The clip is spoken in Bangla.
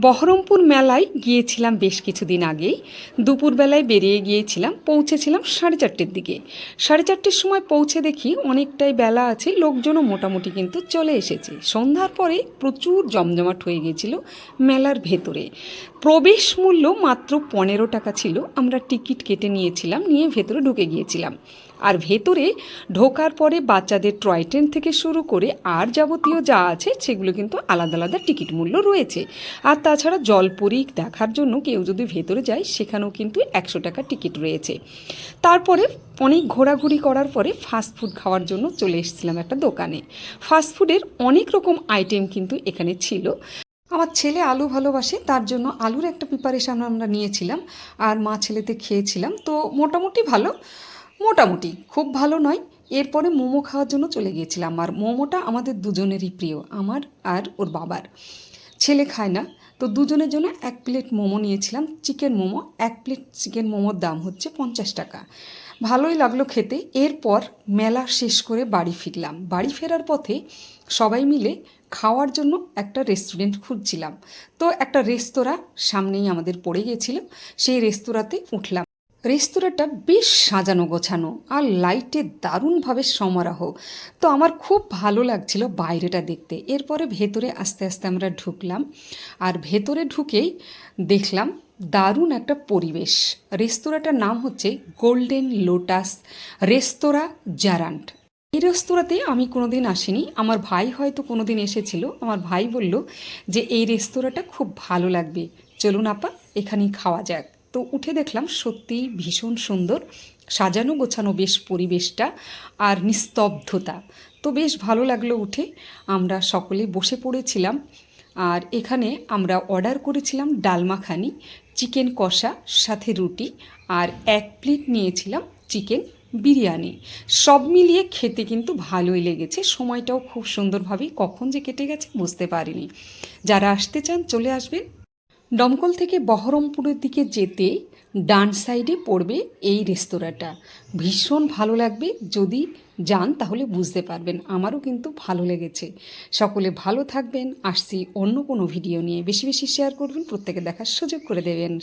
বহরমপুর মেলায় গিয়েছিলাম বেশ কিছুদিন আগেই। দুপুরবেলায় বেরিয়ে গিয়েছিলাম, পৌঁছেছিলাম 4:30-র দিকে। 4:30-র সময় পৌঁছে দেখি অনেকটাই বেলা আছে, লোকজনও মোটামুটি কিন্তু চলে এসেছে। সন্ধ্যার পরে প্রচুর জমজমাট হয়ে গিয়েছিল মেলার ভেতরে। প্রবেশ মূল্য মাত্র 15 টাকা ছিল। আমরা টিকিট কেটে নিয়েছিলাম, নিয়ে ভেতরে ঢুকে গিয়েছিলাম। আর ভেতরে ঢোকার পরে বাচ্চাদের টয় ট্রেন থেকে শুরু করে আর যাবতীয় যা আছে সেগুলো কিন্তু আলাদা আলাদা টিকিট মূল্য রয়েছে। আর তাছাড়া জলপরী দেখার জন্য কেউ যদি ভেতরে যায় সেখানেও কিন্তু 100 টাকা টিকিট রয়েছে। তারপরে অনেক ঘোরাঘুরি করার পরে ফাস্টফুড খাওয়ার জন্য চলে এসেছিলাম একটা দোকানে। ফাস্টফুডের অনেক রকম আইটেম কিন্তু এখানে ছিল। আমার ছেলে আলু ভালোবাসে, তার জন্য আলুর একটা প্রিপারেশান আমরা নিয়েছিলাম, আর মা ছেলেতে খেয়েছিলাম। তো মোটামুটি ভালো, মোটামুটি খুব ভালো নয়। এরপরে মোমো খাওয়ার জন্য চলে গিয়েছিলাম, আর মোমোটা আমাদের দুজনেরই প্রিয়, আমার আর ওর বাবার। ছেলে খায় না, তো দুজনের জন্য 1 প্লেট মোমো নিয়েছিলাম, চিকেন মোমো। 1 প্লেট চিকেন মোমোর দাম হচ্ছে 50 টাকা। ভালোই লাগলো খেতে। এরপর মেলা শেষ করে বাড়ি ফিরলাম। বাড়ি ফেরার পথে সবাই মিলে খাওয়ার জন্য একটা রেস্টুরেন্ট খুঁজছিলাম। তো একটা রেস্তোরাঁ সামনেই আমাদের পড়ে গিয়েছিল, সেই রেস্তোরাঁতে উঠলাম। রেস্তোরাঁটা বেশ সাজানো গোছানো, আর লাইটের দারুণভাবে সমারোহ। তো আমার খুব ভালো লাগছিল বাইরেটা দেখতে। এরপরে ভেতরে আস্তে আস্তে আমরা ঢুকলাম, আর ভেতরে ঢুকেই দেখলাম দারুণ একটা পরিবেশ। রেস্তোরাঁটার নাম হচ্ছে গোল্ডেন লোটাস রেস্তোরাঁ জারান্ট। এই রেস্তোরাঁতে আমি কোনোদিন আসিনি, আমার ভাই হয়তো কোনোদিন এসেছিল। আমার ভাই বলল যে এই রেস্তোরাঁটা খুব ভালো লাগবে, চলুন আপা এখানেই খাওয়া যাক। তো উঠে দেখলাম সত্যিই ভীষণ সুন্দর সাজানো গোছানো বেশ পরিবেশটা, আর নিস্তব্ধতা। তো বেশ ভালো লাগলো উঠে। আমরা সকলে বসে পড়েছিলাম, আর এখানে আমরা অর্ডার করেছিলাম ডাল মাখানি, চিকেন কষা, সাথে রুটি, আর 1 প্লেট নিয়েছিলাম চিকেন বিরিয়ানি। সব মিলিয়ে খেতে কিন্তু ভালোই লেগেছে, সময়টাও খুব সুন্দরভাবেই কখন যে কেটে গেছে বুঝতে পারিনি। যারা আসতে চান চলে আসবেন। দমকল থেকে বহরমপুরের দিকে যেতে ডান সাইডে পড়বে এই রেস্তোরাঁটা। ভীষণ ভালো লাগবে, যদি যান তাহলে বুঝতে পারবেন। আমারও কিন্তু ভালো লেগেছে। সকলে ভালো থাকবেন। আসছি অন্য কোনো ভিডিও নিয়ে। বেশি বেশি শেয়ার করবেন, প্রত্যেকে দেখার সুযোগ করে দেবেন।